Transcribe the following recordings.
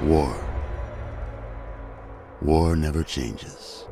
War. War never changes.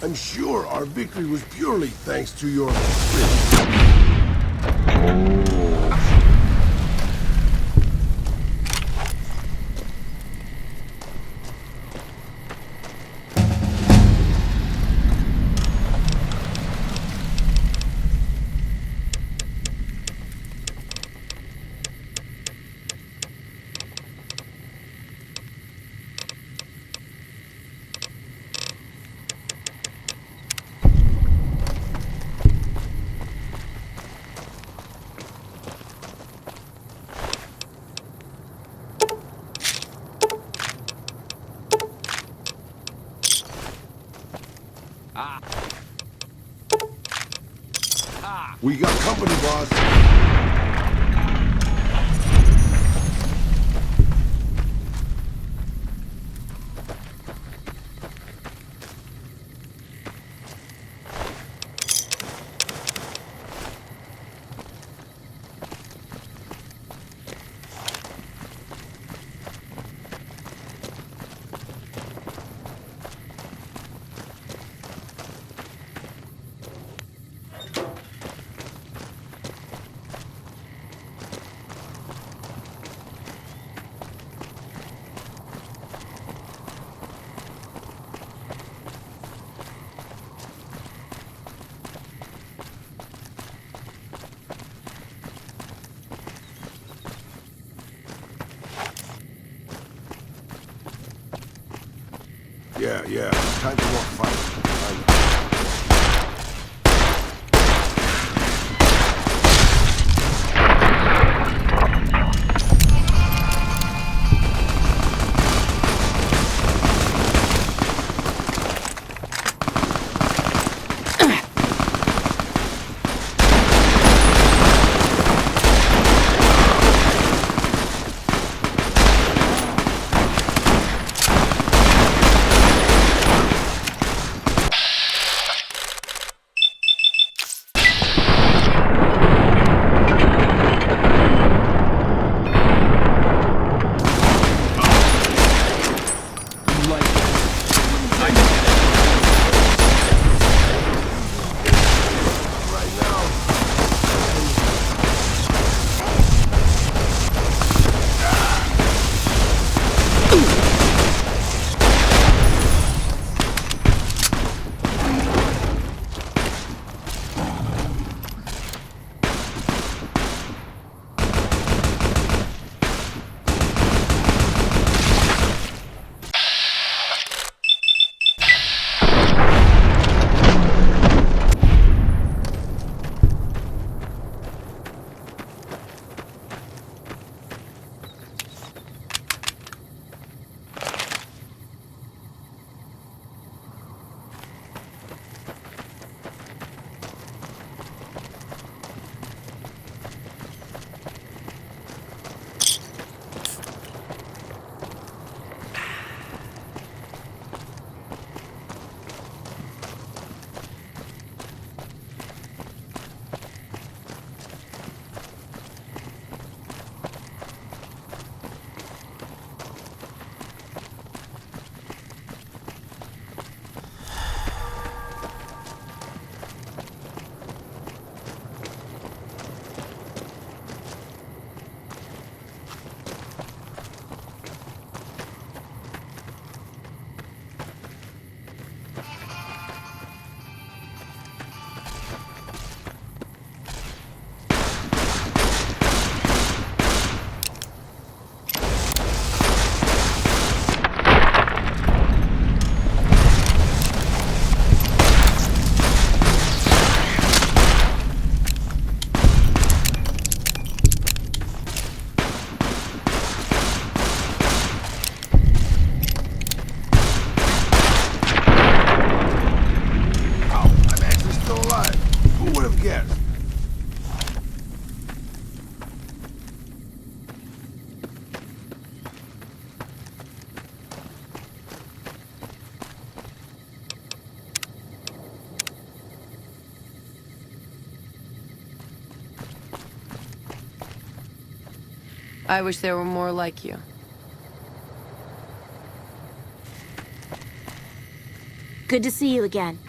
I'm sure our victory was purely thanks to your... We got company, boss. Yeah. Time to walk fast. I wish there were more like you. Good to see you again.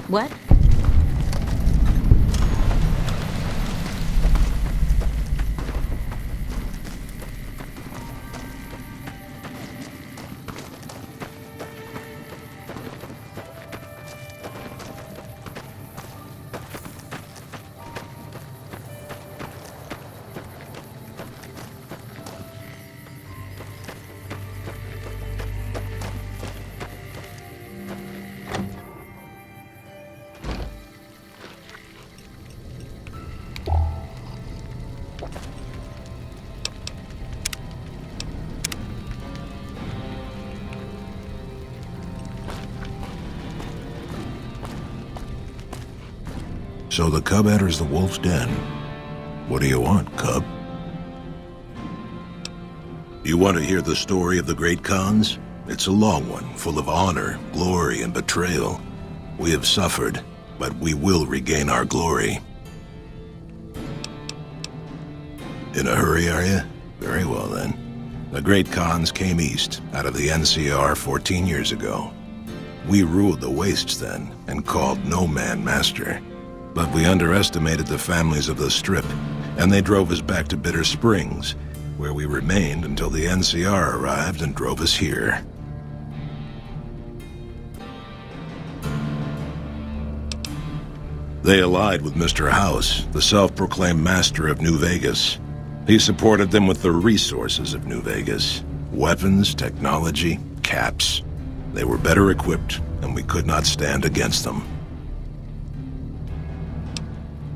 What? So the cub enters the wolf's den. What do you want, cub? You want to hear the story of the great Khans? It's a long one, full of honor, glory, and betrayal. We have suffered, but we will regain our glory. In a hurry, are you? Very well, then. The great Khans came east, out of the NCR 14 years ago. We ruled the wastes then, and called no man master. But we underestimated the families of the Strip, and they drove us back to Bitter Springs, where we remained until the NCR arrived and drove us here. They allied with Mr. House, the self-proclaimed master of New Vegas. He supported them with the resources of New Vegas. Weapons, technology, caps. They were better equipped, and we could not stand against them.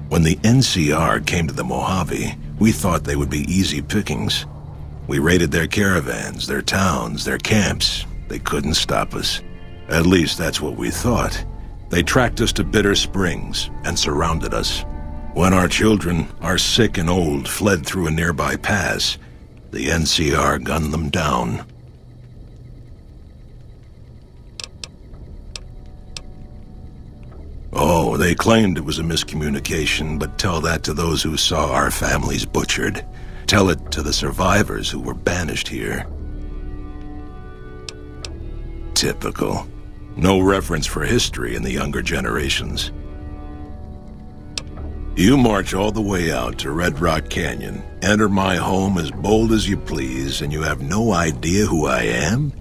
When the NCR came to the Mojave, we thought they would be easy pickings. We raided their caravans, their towns, their camps. They couldn't stop us. At least that's what we thought. They tracked us to Bitter Springs and surrounded us. When our children, our sick and old, fled through a nearby pass, the NCR gunned them down. Oh, they claimed it was a miscommunication, but tell that to those who saw our families butchered. Tell it to the survivors who were banished here. Typical. No reference for history in the younger generations. You march all the way out to Red Rock Canyon, enter my home as bold as you please, and you have no idea who I am?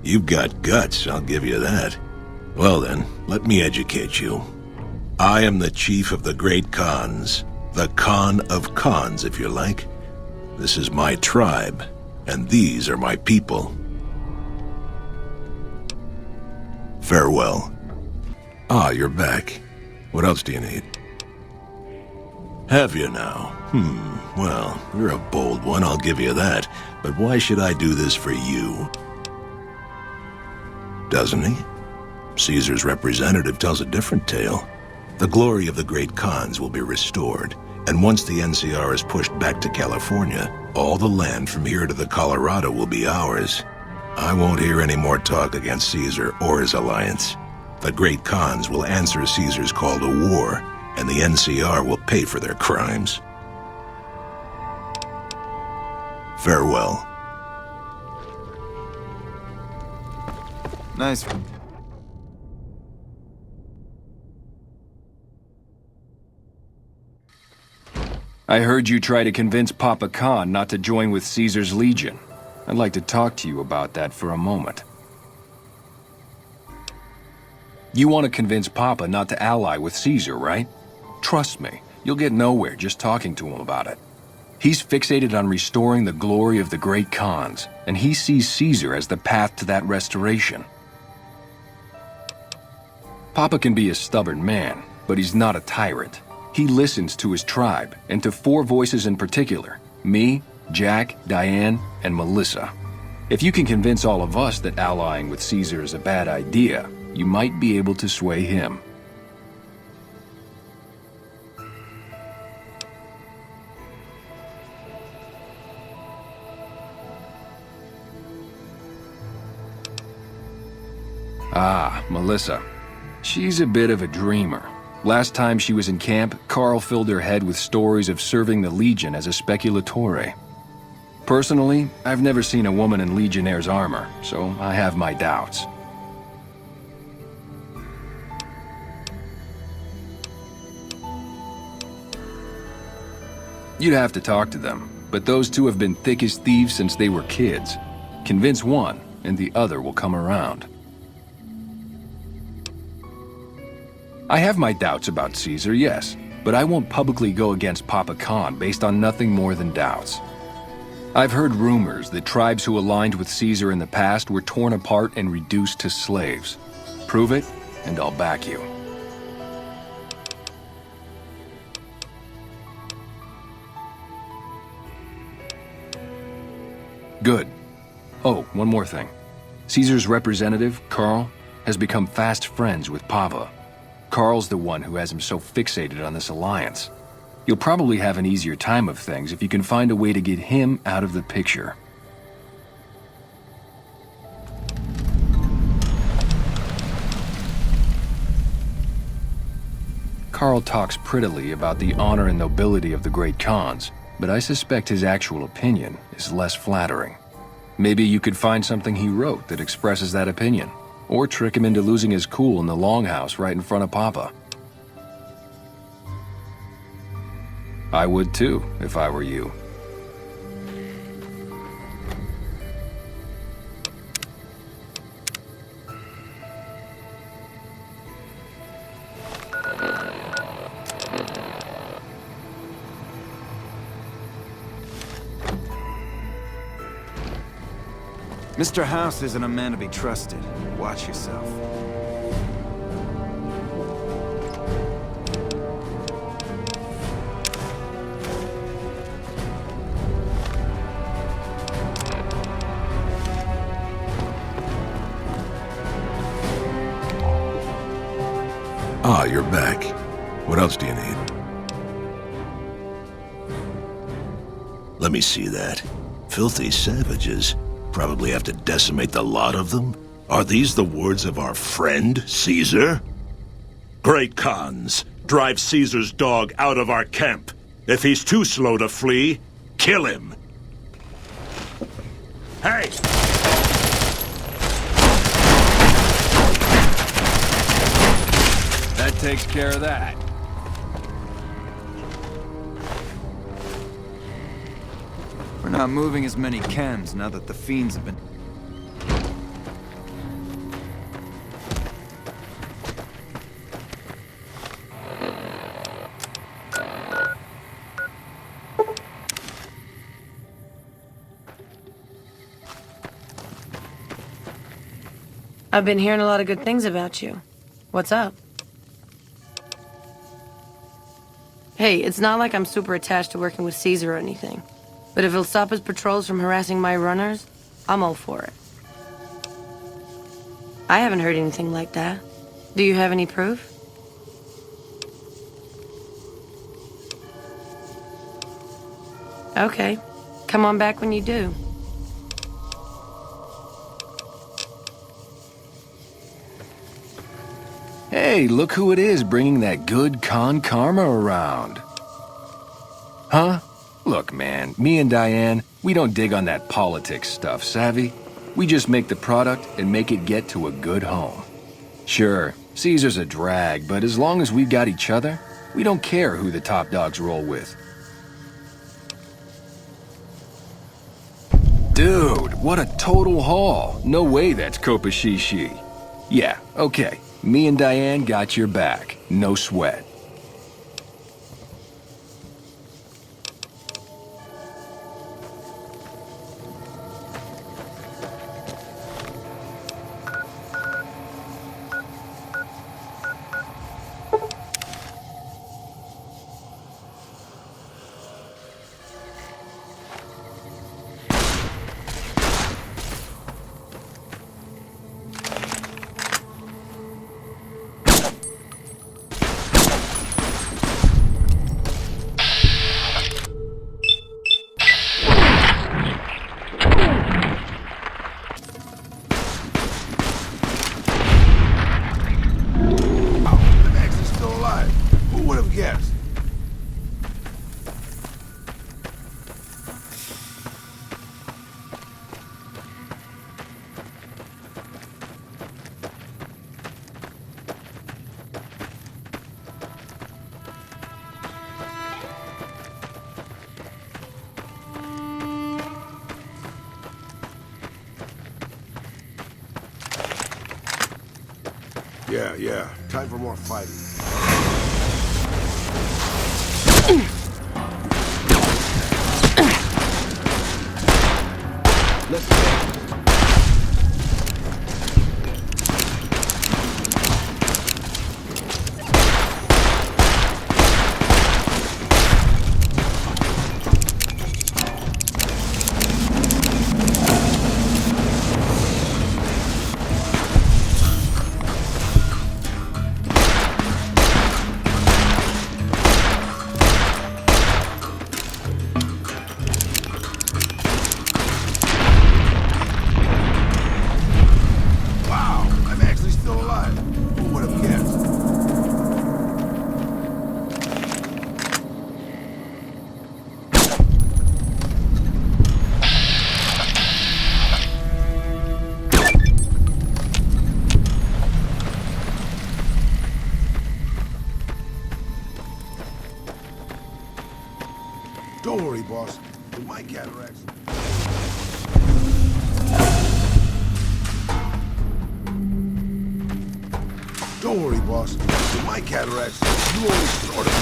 You've got guts, I'll give you that. Well then, let me educate you. I am the chief of the great Khans. The Khan of Khans, if you like. This is my tribe, and these are my people. Farewell. Ah, you're back. What else do you need? Have you now? Well, you're a bold one, I'll give you that. But why should I do this for you? Doesn't he? Caesar's representative tells a different tale. The glory of the great Khans will be restored, and once the NCR is pushed back to California, all the land from here to the Colorado will be ours. I won't hear any more talk against Caesar or his alliance. The great Khans will answer Caesar's call to war, and the NCR will pay for their crimes. Farewell. Nice one. I heard you try to convince Papa Khan not to join with Caesar's Legion. I'd like to talk to you about that for a moment. You want to convince Papa not to ally with Caesar, right? Trust me, you'll get nowhere just talking to him about it. He's fixated on restoring the glory of the great Khans, and he sees Caesar as the path to that restoration. Papa can be a stubborn man, but he's not a tyrant. He listens to his tribe, and to 4 voices in particular: me, Jack, Diane, and Melissa. If you can convince all of us that allying with Caesar is a bad idea, you might be able to sway him. Ah, Melissa. She's a bit of a dreamer. Last time she was in camp, Carl filled her head with stories of serving the Legion as a speculatore. Personally, I've never seen a woman in Legionnaire's armor, so I have my doubts. You'd have to talk to them, but those 2 have been thick as thieves since they were kids. Convince one, and the other will come around. I have my doubts about Caesar, yes, but I won't publicly go against Papa Khan based on nothing more than doubts. I've heard rumors that tribes who aligned with Caesar in the past were torn apart and reduced to slaves. Prove it, and I'll back you. Good. Oh, one more thing. Caesar's representative, Carl, has become fast friends with Papa. Carl's the one who has him so fixated on this alliance. You'll probably have an easier time of things if you can find a way to get him out of the picture. Carl talks prettily about the honor and nobility of the great Khans, but I suspect his actual opinion is less flattering. Maybe you could find something he wrote that expresses that opinion, or trick him into losing his cool in the longhouse right in front of Papa. I would too, if I were you. Mr. House isn't a man to be trusted. Watch yourself. Ah, you're back. What else do you need? Let me see that. Filthy savages. Probably have to decimate the lot of them? Are these the words of our friend, Caesar? Great Khans, drive Caesar's dog out of our camp. If he's too slow to flee, kill him. Hey! That takes care of that. We're not moving as many chems now that the fiends have been... I've been hearing a lot of good things about you. What's up? Hey, it's not like I'm super attached to working with Caesar or anything. But if he'll stop his patrols from harassing my runners, I'm all for it. I haven't heard anything like that. Do you have any proof? Okay. Come on back when you do. Hey, look who it is bringing that good Khan karma around. Huh? Look, man, me and Diane, we don't dig on that politics stuff, savvy? We just make the product and make it get to a good home. Sure, Caesar's a drag, but as long as we've got each other, we don't care who the top dogs roll with. Dude, what a total haul. No way that's Kopashishi. Yeah, okay. Me and Diane got your back. No sweat. Yeah. Time for more fighting. Let's go. Wow, I'm actually still alive. Who would have guessed? Don't worry, boss. With my cataracts. Don't worry, boss. With my cataracts, you only sort of...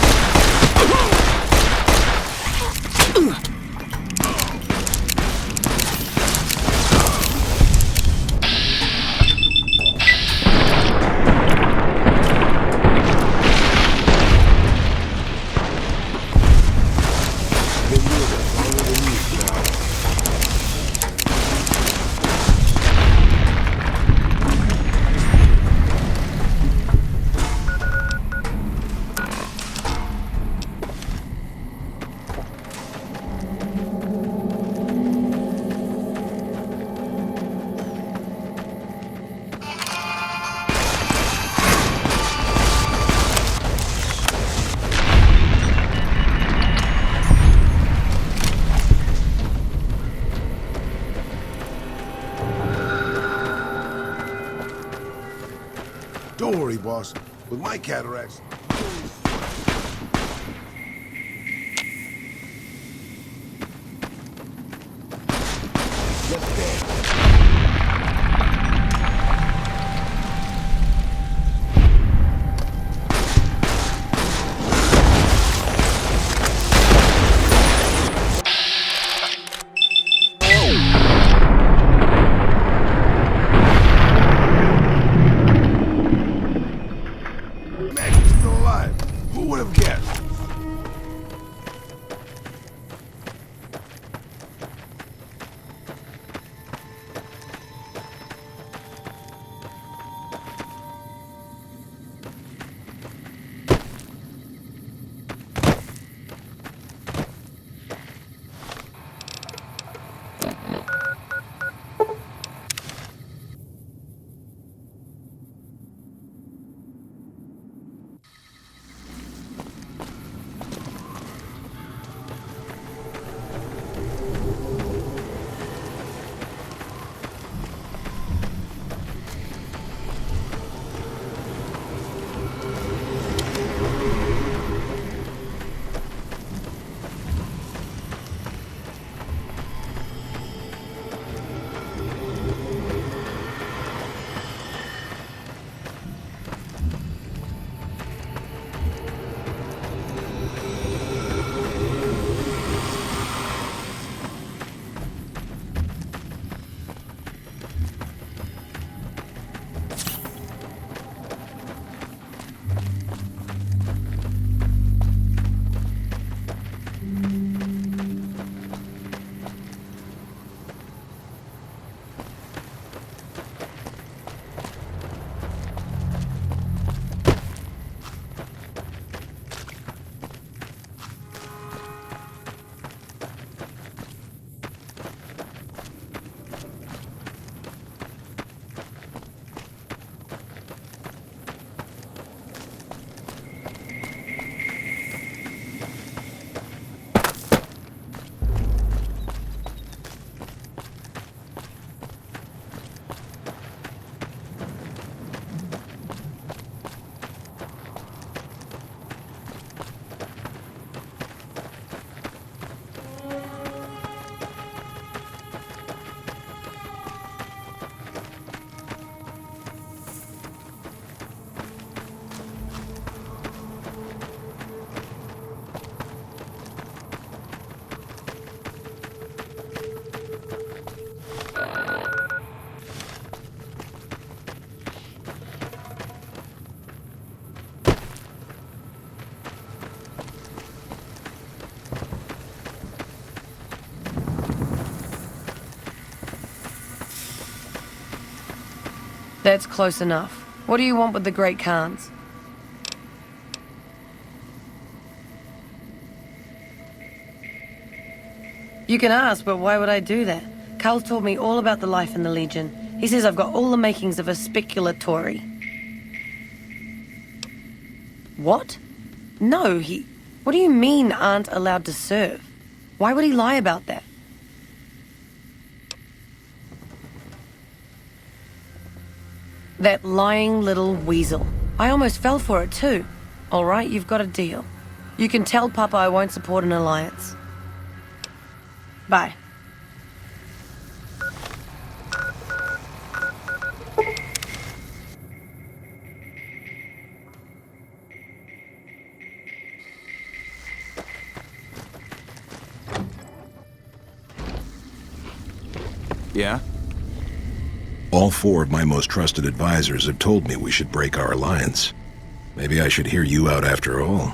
Been doing this longer than you now. Don't worry, boss. With my cataracts... Let's dance. Magic's still That's close enough. What do you want with the Great Khans? You can ask, but why would I do that? Carl's told me all about the life in the Legion. He says I've got all the makings of a speculatory. What? No, What do you mean aren't allowed to serve? Why would he lie about that? That lying little weasel. I almost fell for it too. All right, you've got a deal. You can tell Papa I won't support an alliance. Bye. Yeah? All four of my most trusted advisors have told me we should break our alliance. Maybe I should hear you out after all.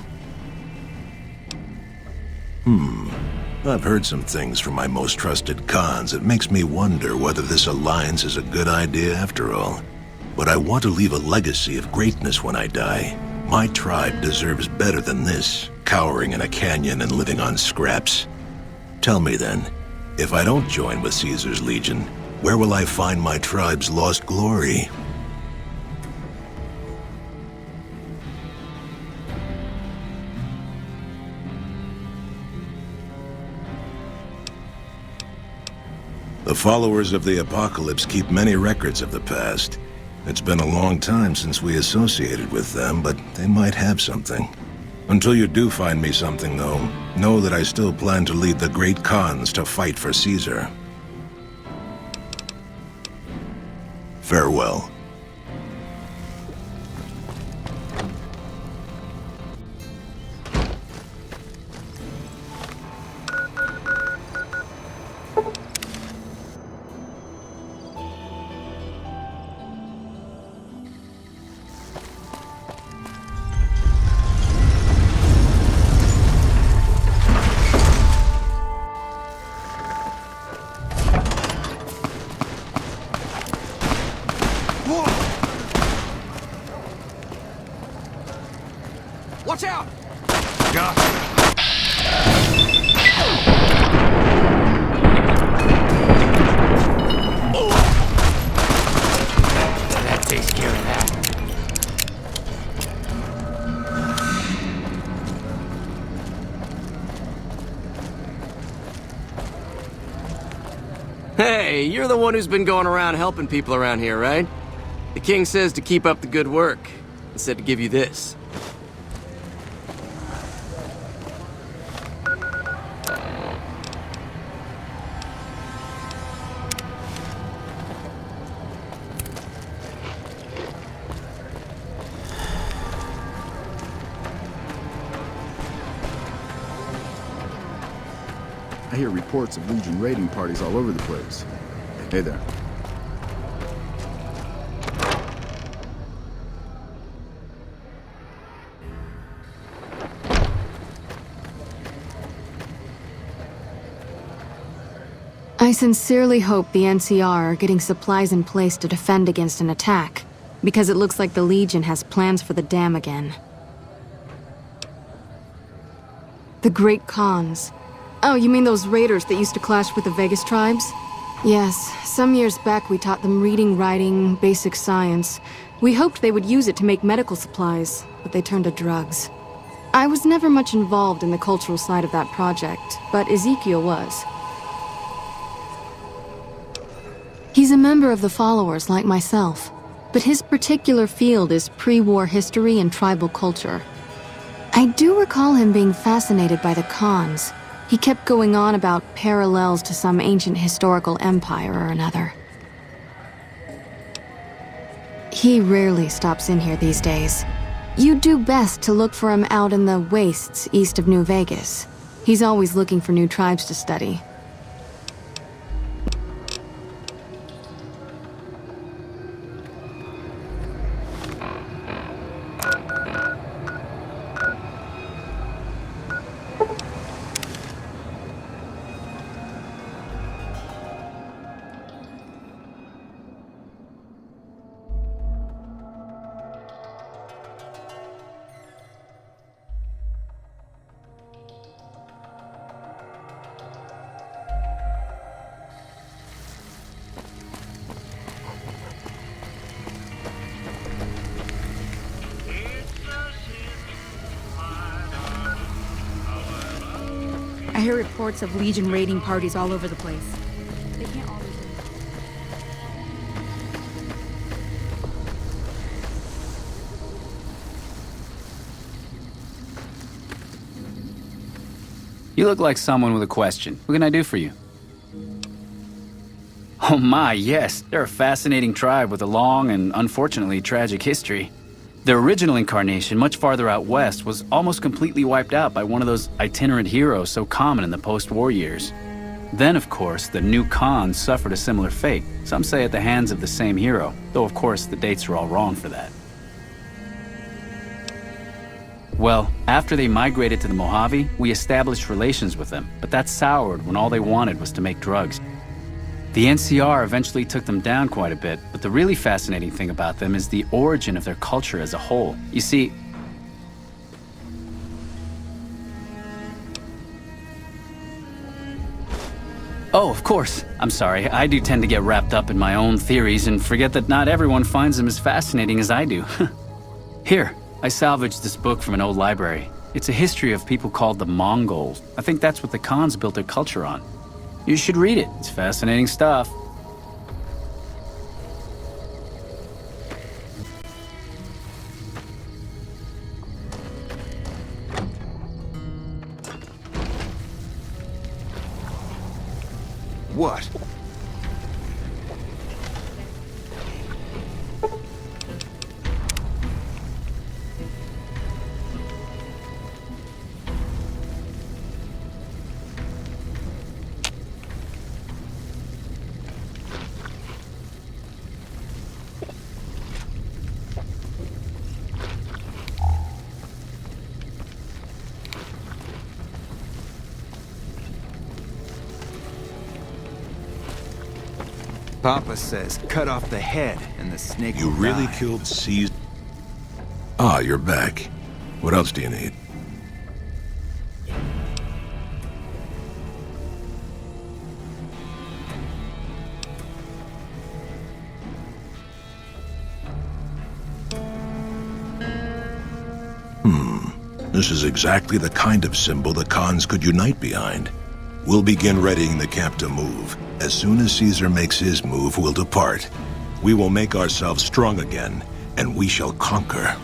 I've heard some things from my most trusted Khans that makes me wonder whether this alliance is a good idea after all. But I want to leave a legacy of greatness when I die. My tribe deserves better than this, cowering in a canyon and living on scraps. Tell me then, if I don't join with Caesar's Legion, where will I find my tribe's lost glory? The followers of the Apocalypse keep many records of the past. It's been a long time since we associated with them, but they might have something. Until you do find me something, though, know that I still plan to lead the great Khans to fight for Caesar. Farewell. Watch out! That takes care of that. Hey, you're the one who's been going around helping people around here, right? The king says to keep up the good work, and said to give you this. I hear reports of Legion raiding parties all over the place. Hey there. I sincerely hope the NCR are getting supplies in place to defend against an attack, because it looks like the Legion has plans for the dam again. The Great Khans. Oh, you mean those raiders that used to clash with the Vegas tribes? Yes, some years back we taught them reading, writing, basic science. We hoped they would use it to make medical supplies, but they turned to drugs. I was never much involved in the cultural side of that project, but Ezekiel was. He's a member of the followers like myself, but his particular field is pre-war history and tribal culture. I do recall him being fascinated by the Khans. He kept going on about parallels to some ancient historical empire or another. He rarely stops in here these days. You'd do best to look for him out in the wastes east of New Vegas. He's always looking for new tribes to study. I hear reports of Legion raiding parties all over the place. They can't always... You look like someone with a question. What can I do for you? Oh my, yes. They're a fascinating tribe with a long and unfortunately tragic history. Their original incarnation, much farther out west, was almost completely wiped out by one of those itinerant heroes so common in the post-war years. Then, of course, the new Khans suffered a similar fate, some say at the hands of the same hero, though of course the dates are all wrong for that. Well, after they migrated to the Mojave, we established relations with them, but that soured when all they wanted was to make drugs. The NCR eventually took them down quite a bit, but the really fascinating thing about them is the origin of their culture as a whole. You see, oh, of course. I'm sorry. I do tend to get wrapped up in my own theories and forget that not everyone finds them as fascinating as I do. Here, I salvaged this book from an old library. It's a history of people called the Mongols. I think that's what the Khans built their culture on. You should read it. It's fascinating stuff. What? Papa says cut off the head and the snake You will really die. killed Caesar? Ah, you're back. What else do you need? This is exactly the kind of symbol the Khans could unite behind. We'll begin readying the camp to move. As soon as Caesar makes his move, we'll depart. We will make ourselves strong again, and we shall conquer.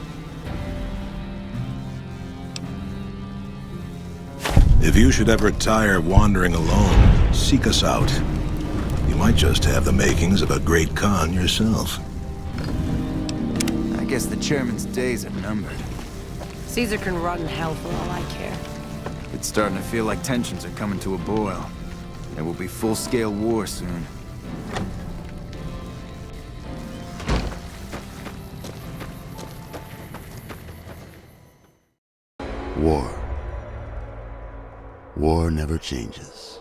If you should ever tire wandering alone, seek us out. You might just have the makings of a great Khan yourself. I guess the chairman's days are numbered. Caesar can rot in hell for all I care. It's starting to feel like tensions are coming to a boil. There will be full-scale war soon. War. War never changes.